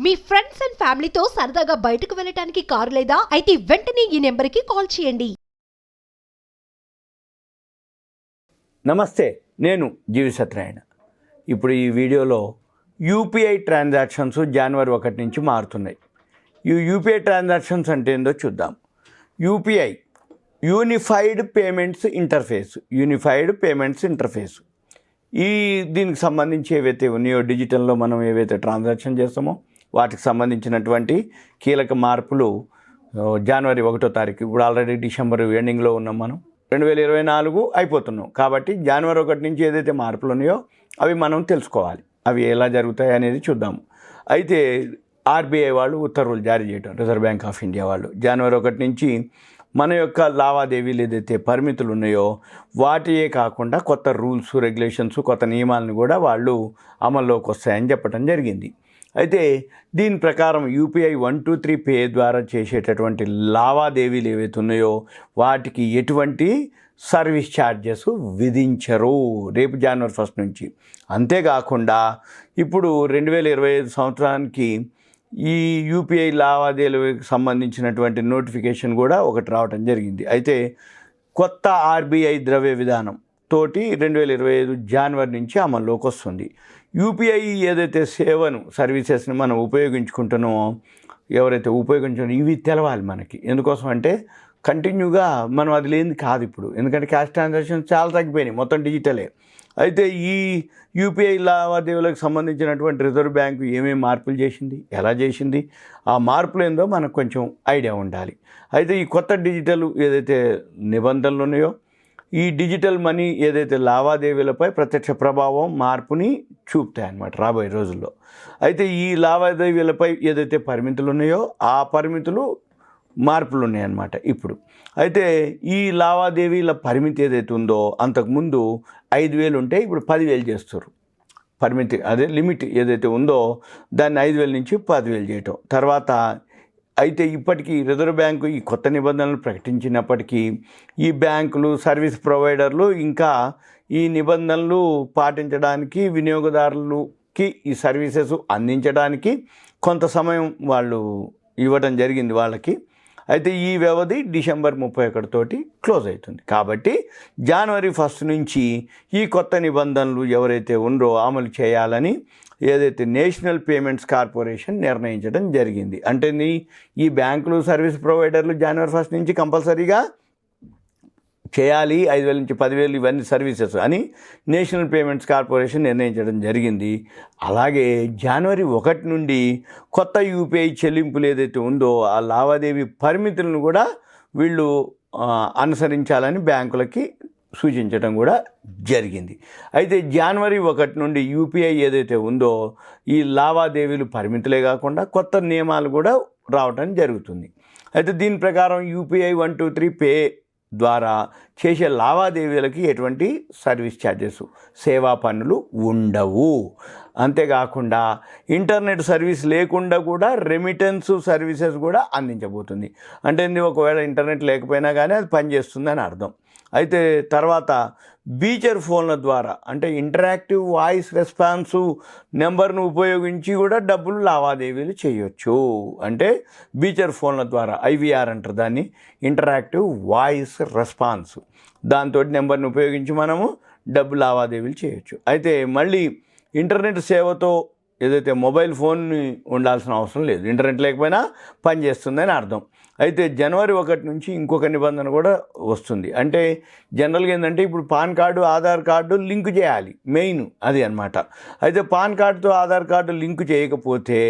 Me friends and ఫ్యామిలీతో సరదాగా బయటకు వెళ్ళటానికి కారు లేదా అయితే వెంటనే ఈ నెంబర్కి కాల్ చేయండి. నమస్తే, నేను జీవి సత్యనారాయణ. ఇప్పుడు ఈ వీడియోలో యూపీఐ ట్రాన్సాక్షన్స్ జనవరి 1 నుంచి మారుతున్నాయి. ఈ యూపీఐ ట్రాన్సాక్షన్స్ అంటే ఏందో చూద్దాం. యూపీఐ యూనిఫైడ్ పేమెంట్స్ ఇంటర్ఫేస్ దీనికి సంబంధించి ఏవైతే ఉన్నాయో డిజిటల్లో మనం ఏవైతే ట్రాన్సాక్షన్ చేస్తామో వాటికి సంబంధించినటువంటి కీలక మార్పులు జనవరి 1వ తారీఖు, ఇప్పుడు ఆల్రెడీ డిసెంబర్ ఎండింగ్లో ఉన్నాం, మనం 2024 అయిపోతున్నాం. కాబట్టి జనవరి 1 నుంచి ఏదైతే మార్పులు ఉన్నాయో అవి మనం తెలుసుకోవాలి. అవి ఎలా జరుగుతాయి అనేది చూద్దాము. అయితే ఆర్బీఐ వాళ్ళు ఉత్తర్వులు జారీ చేయడం, రిజర్వ్ బ్యాంక్ ఆఫ్ ఇండియా వాళ్ళు జనవరి 1 నుంచి మన యొక్క లావాదేవీలు ఏదైతే పరిమితులు ఉన్నాయో వాటియే కాకుండా కొత్త రూల్స్, రెగ్యులేషన్స్, కొత్త నియమాలను కూడా వాళ్ళు అమల్లోకి వస్తాయని చెప్పడం జరిగింది. అయితే దీని ప్రకారం యూపీఐ 123 పే ద్వారా చేసేటటువంటి లావాదేవీలు ఏవైతే ఉన్నాయో వాటికి ఎటువంటి సర్వీస్ ఛార్జెస్ విధించరు రేపు జనవరి 1 నుంచి. అంతేకాకుండా ఇప్పుడు 2025 సంవత్సరానికి ఈ యూపీఐ లావాదేవీలకు సంబంధించినటువంటి నోటిఫికేషన్ కూడా ఒకటి రావడం జరిగింది. అయితే కొత్త ఆర్బీఐ ద్రవ్య విధానం తోటి 2025 జనవరి నుంచి అమల్లోకి వస్తుంది. యూపీఐ ఏదైతే సర్వీసెస్ని మనం ఉపయోగించుకుంటున్నామో, ఎవరైతే ఉపయోగించుకున్నారో ఇవి తెలవాలి మనకి. ఎందుకోసం అంటే కంటిన్యూగా మనం అది లేనిది కాదు ఇప్పుడు, ఎందుకంటే క్యాష్ ట్రాన్సాక్షన్స్ చాలా తగ్గిపోయినాయి, మొత్తం డిజిటలే. అయితే ఈ యూపీఐ లావాదేవీలకు సంబంధించినటువంటి రిజర్వ్ బ్యాంకు ఏమేమి మార్పులు చేసింది, ఎలా చేసింది, ఆ మార్పులు ఏందో మనకు కొంచెం ఐడియా ఉండాలి. అయితే ఈ కొత్త డిజిటల్ ఏదైతే నిబంధనలు ఉన్నాయో ఈ డిజిటల్ మనీ ఏదైతే లావాదేవీలపై ప్రత్యక్ష ప్రభావం, మార్పుని చూపుతాయన్నమాట రాబోయే రోజుల్లో. అయితే ఈ లావాదేవీలపై ఏదైతే పరిమితులు ఉన్నాయో ఆ పరిమితులు మార్పులు ఉన్నాయన్నమాట ఇప్పుడు. అయితే ఈ లావాదేవీల పరిమితి ఏదైతే ఉందో అంతకుముందు 5,000 ఉంటే ఇప్పుడు 10,000 చేస్తారు. పరిమితి అదే లిమిట్ ఏదైతే ఉందో దాన్ని 5,000 నుంచి 10,000 చేయటం. తర్వాత అయితే ఇప్పటికీ రిజర్వ్ బ్యాంకు ఈ కొత్త నిబంధనలు ప్రకటించినప్పటికీ ఈ బ్యాంకులు, సర్వీస్ ప్రొవైడర్లు ఇంకా ఈ నిబంధనలు పాటించడానికి, వినియోగదారులకి ఈ సర్వీసెస్ అందించడానికి కొంత సమయం వాళ్ళు ఇవ్వడం జరిగింది వాళ్ళకి. అయితే ఈ వ్యవధి డిసెంబర్ 31 తోటి క్లోజ్ అవుతుంది. కాబట్టి జనవరి 1 నుంచి ఈ కొత్త నిబంధనలు ఎవరైతే ఉన్నారో అమలు చేయాలని ఏదైతే నేషనల్ పేమెంట్స్ కార్పొరేషన్ నిర్ణయించడం జరిగింది. అంటే ఈ బ్యాంకులు, సర్వీస్ ప్రొవైడర్లు జనవరి 1 నుంచి కంపల్సరీగా చేయాలి 5,000 నుంచి 10,000 ఇవన్నీ సర్వీసెస్ అని నేషనల్ పేమెంట్స్ కార్పొరేషన్ నిర్ణయించడం జరిగింది. అలాగే జనవరి 1 నుండి కొత్త యూపీఐ చెల్లింపులు ఏదైతే ఉందో ఆ లావాదేవీ పరిమితులను కూడా వీళ్ళు అనుసరించాలని బ్యాంకులకి సూచించడం కూడా జరిగింది. అయితే జనవరి 1 నుండి యూపీఐ ఏదైతే ఉందో ఈ లావాదేవీలు పరిమితులే కాకుండా కొత్త నియమాలు కూడా రావడం జరుగుతుంది. అయితే దీని ప్రకారం యూపీఐ 123 పే ద్వారా చేసే లావాదేవీలకి ఎటువంటి సర్వీస్ ఛార్జెస్, సేవా పన్నులు ఉండవు. అంతేకాకుండా ఇంటర్నెట్ సర్వీస్ లేకుండా కూడా రెమిటెన్స్ సర్వీసెస్ కూడా అందించబోతుంది. అంటే ఒకవేళ ఇంటర్నెట్ లేకపోయినా కానీ అది పనిచేస్తుందని అర్థం. అయితే తర్వాత బీచర్ ఫోన్ల ద్వారా అంటే ఇంటరాక్టివ్ వాయిస్ రెస్పాన్స్ నెంబర్ను ఉపయోగించి కూడా డబ్బులు లావాదేవీలు చేయొచ్చు. అంటే బీచర్ ఫోన్ల ద్వారా ఐవీఆర్ అంటారు దాన్ని, ఇంటరాక్టివ్ వాయిస్ రెస్పాన్స్. దాంతో నెంబర్ని ఉపయోగించి మనము డబ్బు లావాదేవీలు చేయొచ్చు. అయితే మళ్ళీ ఇంటర్నెట్ సేవతో ఏదైతే మొబైల్ ఫోన్ని ఉండాల్సిన అవసరం లేదు, ఇంటర్నెట్ లేకపోయినా పనిచేస్తుందని అర్థం. అయితే జనవరి 1 నుంచి ఇంకొక నిబంధన కూడా వస్తుంది. అంటే జనరల్గా ఏంటంటే ఇప్పుడు pan card, Aadhaar card link చేయాలి, మెయిన్ అది అన్నమాట. అయితే పాన్ కార్డుతో ఆధార్ కార్డు లింక్ చేయకపోతే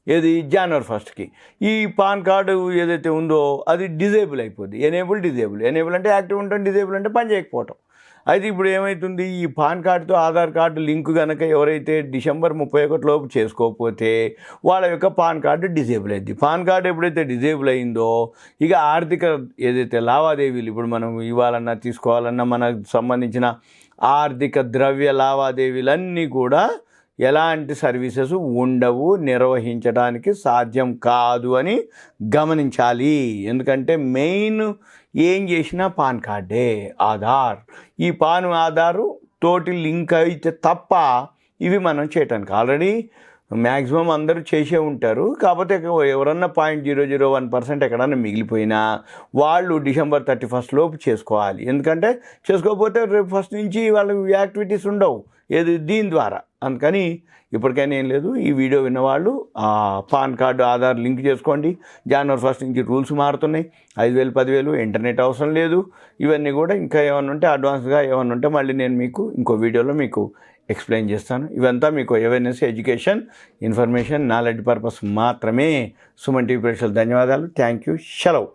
ఏది జనవరి 1కి ఈ పాన్ కార్డు ఏదైతే ఉందో అది డిజేబుల్ అయిపోద్ది. ఎనేబుల్ అంటే యాక్టివ్ ఉండటం, డిజేబుల్ అంటే పని చేయకపోవటం. అయితే ఇప్పుడు ఏమవుతుంది, ఈ పాన్ కార్డుతో ఆధార్ కార్డు లింక్ కనుక ఎవరైతే డిసెంబర్ 31 లోపు చేసుకోకపోతే వాళ్ళ యొక్క పాన్ కార్డు డిజేబుల్ అయింది. పాన్ కార్డు ఎప్పుడైతే డిజేబుల్ అయిందో ఇక ఆర్థిక ఏదైతే లావాదేవీలు ఇప్పుడు మనం ఇవ్వాలన్నా, తీసుకోవాలన్నా మనకు సంబంధించిన ఆర్థిక ద్రవ్య లావాదేవీలన్నీ కూడా ఎలాంటి సర్వీసెస్ ఉండవు, నిర్వహించడానికి సాధ్యం కాదు అని గమనించాలి. ఎందుకంటే మెయిన్ ఏం చేసినా పాన్ కార్డే, ఆధార్, ఈ ఆధారు తోటి లింక్ అయితే తప్ప ఇవి మనం చేయటానికి ఆల్రెడీ మ్యాక్సిమం అందరూ చేసే ఉంటారు. కాకపోతే ఎవరన్నా 0.001% ఎక్కడన్నా మిగిలిపోయినా వాళ్ళు December 31 లోపు చేసుకోవాలి. ఎందుకంటే చేసుకోకపోతే రేపు 1 నుంచి వాళ్ళకి యాక్టివిటీస్ ఉండవు దీని ద్వారా. అందుకని ఇప్పటికైనా ఏం లేదు, ఈ వీడియో విన్నవాళ్ళు పాన్ కార్డు ఆధార్ లింక్ చేసుకోండి. January 1 నుంచి రూల్స్ మారుతున్నాయి. 5,000 10,000 ఇంటర్నెట్ అవసరం లేదు. ఇవన్నీ కూడా ఇంకా ఏమన్నా ఉంటే అడ్వాన్స్గా ఏమన్నా ఉంటే మళ్ళీ నేను మీకు ఇంకో వీడియోలో మీకు ఎక్స్ప్లెయిన్ చేస్తాను. ఇవంతా మీకు awareness, education, information, knowledge purpose మాత్రమే. సుమన్ టీవీ ప్రేక్షకులకు ధన్యవాదాలు. Thank you. సెలవు.